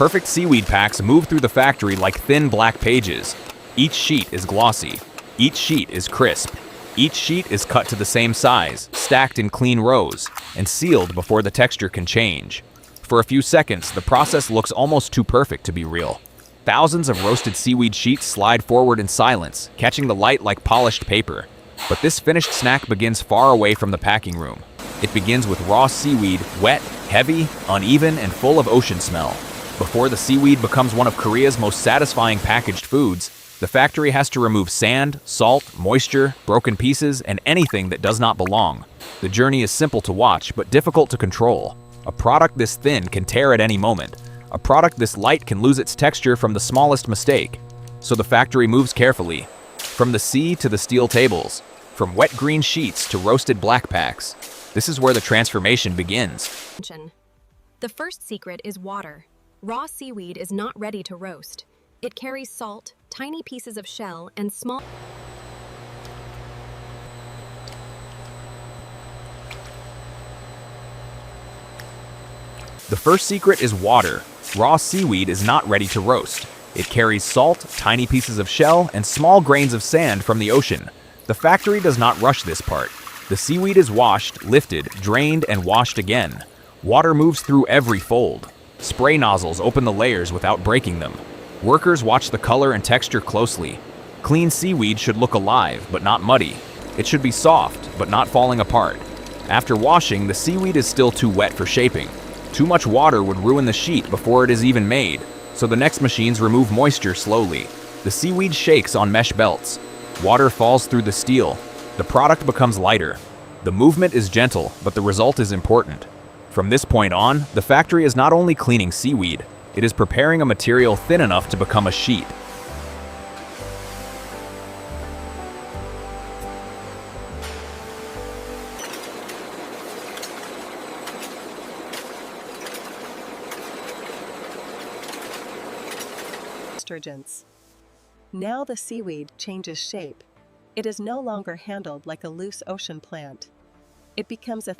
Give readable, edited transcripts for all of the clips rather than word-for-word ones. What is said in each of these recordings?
Perfect seaweed packs move through the factory like thin black pages. Each sheet is glossy. Each sheet is crisp. Each sheet is cut to the same size, stacked in clean rows, and sealed before the texture can change. For a few seconds, the process looks almost too perfect to be real. Thousands of roasted seaweed sheets slide forward in silence, catching the light like polished paper. But this finished snack begins far away from the packing room. It begins with raw seaweed, wet, heavy, uneven, and full of ocean smell. Before the seaweed becomes one of Korea's most satisfying packaged foods, the factory has to remove sand, salt, moisture, broken pieces, and anything that does not belong. The journey is simple to watch, but difficult to control. A product this thin can tear at any moment. A product this light can lose its texture from the smallest mistake. So the factory moves carefully. From the sea to the steel tables. From wet green sheets to roasted black packs. This is where the transformation begins. The first secret is water. Raw seaweed is not ready to roast. It carries salt, tiny pieces of shell, and small... The first secret is water. Raw seaweed is not ready to roast. It carries salt, tiny pieces of shell, and small grains of sand from the ocean. The factory does not rush this part. The seaweed is washed, lifted, drained, and washed again. Water moves through every fold. Spray nozzles open the layers without breaking them. Workers watch the color and texture closely. Clean seaweed should look alive, but not muddy. It should be soft, but not falling apart. After washing, the seaweed is still too wet for shaping. Too much water would ruin the sheet before it is even made, so the next machines remove moisture slowly. The seaweed shakes on mesh belts. Water falls through the steel. The product becomes lighter. The movement is gentle, but the result is important. From this point on, the factory is not only cleaning seaweed, it is preparing a material thin enough to become a sheet. Now the seaweed changes shape. It is no longer handled like a loose ocean plant. It becomes a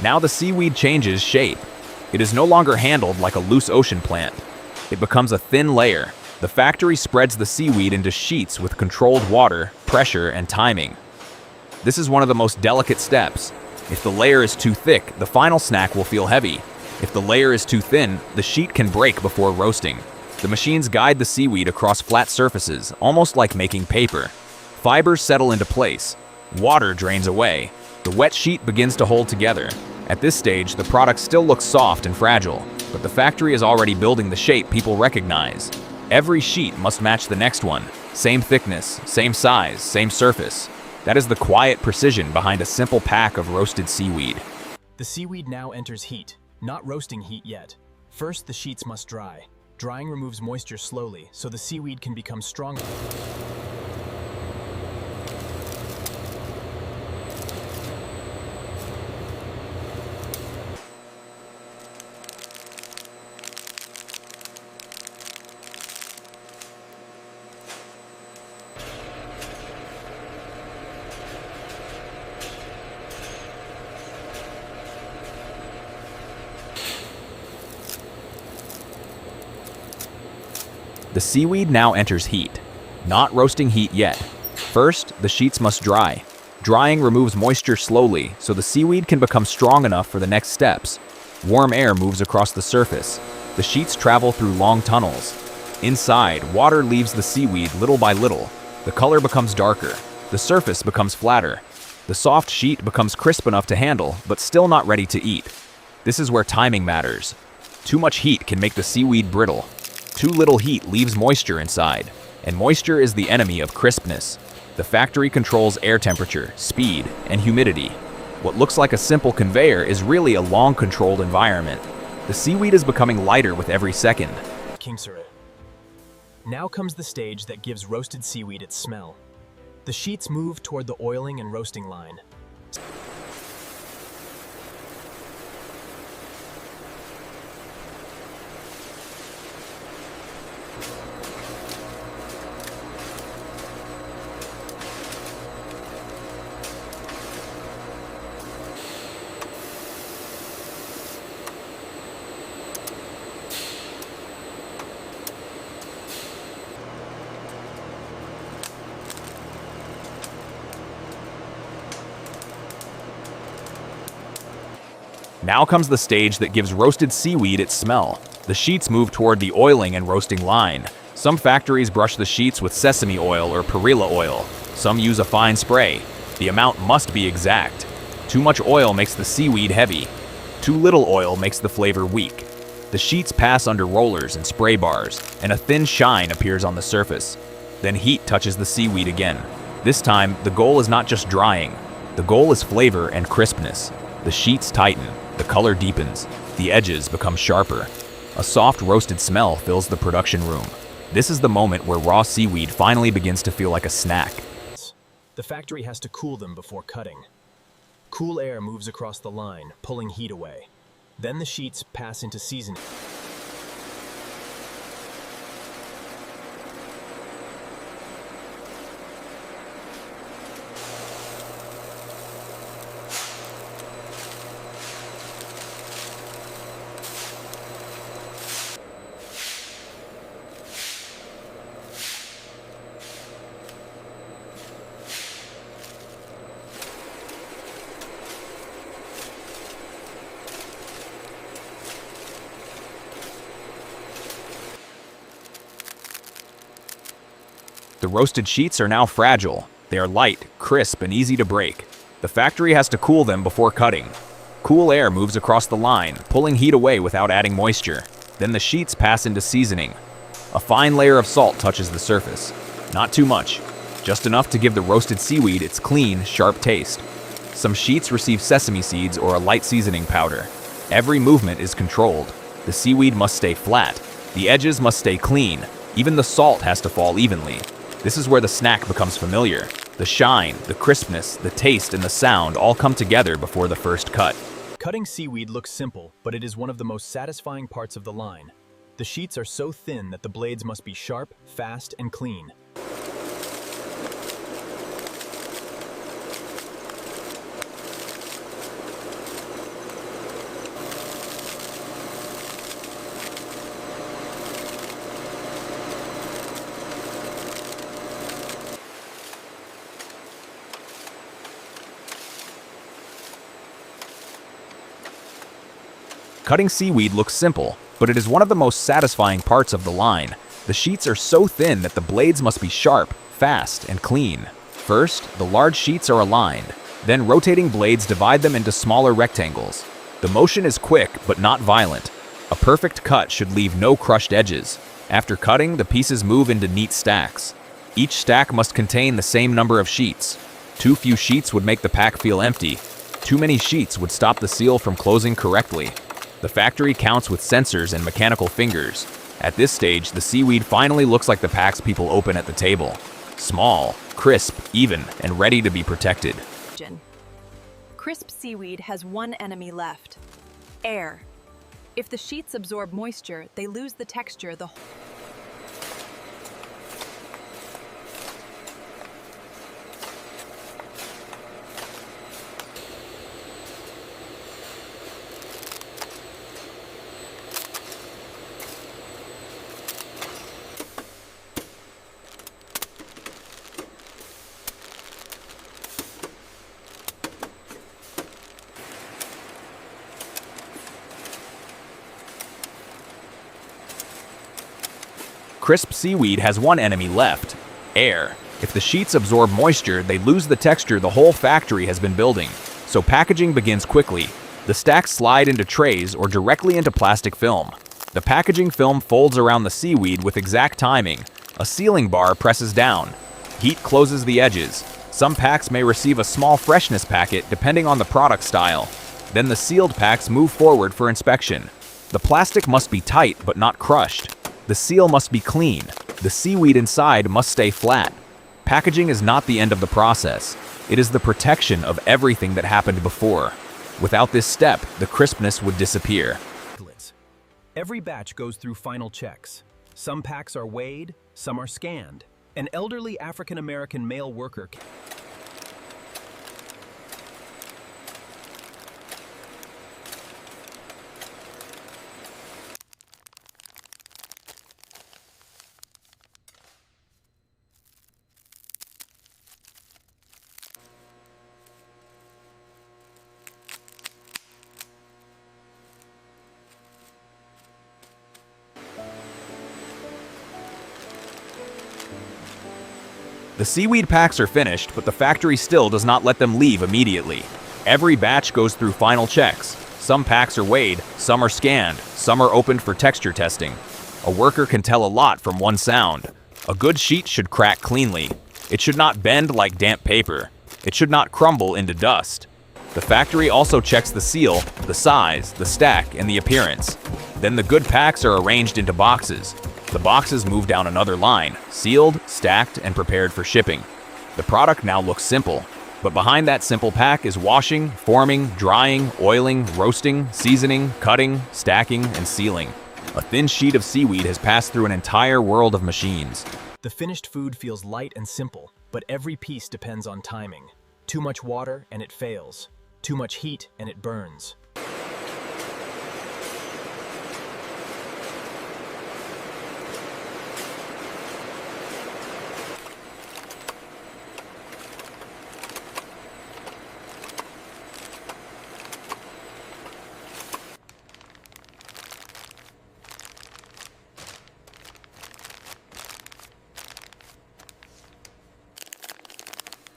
Now the seaweed changes shape. It is no longer handled like a loose ocean plant. It becomes a thin layer. The factory spreads the seaweed into sheets with controlled water, pressure, and timing. This is one of the most delicate steps. If the layer is too thick, the final snack will feel heavy. If the layer is too thin, the sheet can break before roasting. The machines guide the seaweed across flat surfaces, almost like making paper. Fibers settle into place. Water drains away. The wet sheet begins to hold together. At this stage, the product still looks soft and fragile, but the factory is already building the shape people recognize. Every sheet must match the next one. Same thickness, same size, same surface. That is the quiet precision behind a simple pack of roasted seaweed. The seaweed now enters heat, not roasting heat yet. First, the sheets must dry. Drying removes moisture slowly, so the seaweed can become stronger. The seaweed now enters heat, not roasting heat yet. First, the sheets must dry. Drying removes moisture slowly, so the seaweed can become strong enough for the next steps. Warm air moves across the surface. The sheets travel through long tunnels. Inside, water leaves the seaweed little by little. The color becomes darker. The surface becomes flatter. The soft sheet becomes crisp enough to handle, but still not ready to eat. This is where timing matters. Too much heat can make the seaweed brittle. Too little heat leaves moisture inside, and moisture is the enemy of crispness. The factory controls air temperature, speed, and humidity. What looks like a simple conveyor is really a long-controlled environment. The seaweed is becoming lighter with every second. Now comes the stage that gives roasted seaweed its smell. The sheets move toward the oiling and roasting line. Now comes the stage that gives roasted seaweed its smell. The sheets move toward the oiling and roasting line. Some factories brush the sheets with sesame oil or perilla oil. Some use a fine spray. The amount must be exact. Too much oil makes the seaweed heavy. Too little oil makes the flavor weak. The sheets pass under rollers and spray bars, and a thin shine appears on the surface. Then heat touches the seaweed again. This time, the goal is not just drying. The goal is flavor and crispness. The sheets tighten. The color deepens. The edges become sharper. A soft roasted smell fills the production room. This is the moment where raw seaweed finally begins to feel like a snack. The factory has to cool them before cutting. Cool air moves across the line, pulling heat away. Then the sheets pass into seasoning. The roasted sheets are now fragile. They are light, crisp, and easy to break. The factory has to cool them before cutting. Cool air moves across the line, pulling heat away without adding moisture. Then the sheets pass into seasoning. A fine layer of salt touches the surface. Not too much, just enough to give the roasted seaweed its clean, sharp taste. Some sheets receive sesame seeds or a light seasoning powder. Every movement is controlled. The seaweed must stay flat. The edges must stay clean. Even the salt has to fall evenly. This is where the snack becomes familiar. The shine, the crispness, the taste, and the sound all come together before the first cut. Cutting seaweed looks simple, but it is one of the most satisfying parts of the line. The sheets are so thin that the blades must be sharp, fast, and clean. Cutting seaweed looks simple, but it is one of the most satisfying parts of the line. The sheets are so thin that the blades must be sharp, fast, and clean. First, the large sheets are aligned. Then rotating blades divide them into smaller rectangles. The motion is quick, but not violent. A perfect cut should leave no crushed edges. After cutting, the pieces move into neat stacks. Each stack must contain the same number of sheets. Too few sheets would make the pack feel empty. Too many sheets would stop the seal from closing correctly. The factory counts with sensors and mechanical fingers. At this stage, the seaweed finally looks like the packs people open at the table. Small, crisp, even, and ready to be protected. Crisp seaweed has one enemy left: air. If the sheets absorb moisture, they lose the texture the whole. Crisp seaweed has one enemy left: air. If the sheets absorb moisture, they lose the texture the whole factory has been building. So packaging begins quickly. The stacks slide into trays or directly into plastic film. The packaging film folds around the seaweed with exact timing. A sealing bar presses down. Heat closes the edges. Some packs may receive a small freshness packet depending on the product style. Then the sealed packs move forward for inspection. The plastic must be tight but not crushed. The seal must be clean. The seaweed inside must stay flat. Packaging is not the end of the process. It is the protection of everything that happened before. Without this step, the crispness would disappear. Every batch goes through final checks. Some packs are weighed, some are scanned. An elderly African-American male worker The seaweed packs are finished, but the factory still does not let them leave immediately. Every batch goes through final checks. Some packs are weighed, some are scanned, some are opened for texture testing. A worker can tell a lot from one sound. A good sheet should crack cleanly. It should not bend like damp paper. It should not crumble into dust. The factory also checks the seal, the size, the stack, and the appearance. Then the good packs are arranged into boxes. The boxes move down another line, sealed, stacked, and prepared for shipping. The product now looks simple, but behind that simple pack is washing, forming, drying, oiling, roasting, seasoning, cutting, stacking, and sealing. A thin sheet of seaweed has passed through an entire world of machines. The finished food feels light and simple, but every piece depends on timing. Too much water and it fails. Too much heat and it burns.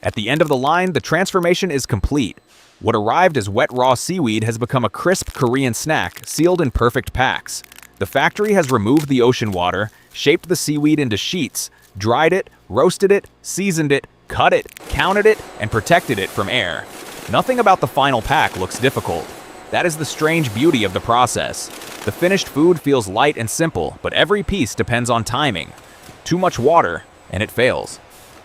At the end of the line, the transformation is complete. What arrived as wet raw seaweed has become a crisp Korean snack, sealed in perfect packs. The factory has removed the ocean water, shaped the seaweed into sheets, dried it, roasted it, seasoned it, cut it, counted it, and protected it from air. Nothing about the final pack looks difficult. That is the strange beauty of the process. The finished food feels light and simple, but every piece depends on timing. Too much water, and it fails.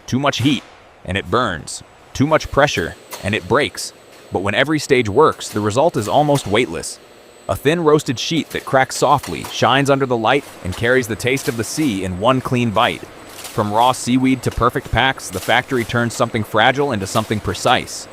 Too much heat, and it burns. Too much pressure, and it breaks. But when every stage works, the result is almost weightless. A thin roasted sheet that cracks softly, shines under the light, and carries the taste of the sea in one clean bite. From raw seaweed to perfect packs, the factory turns something fragile into something precise.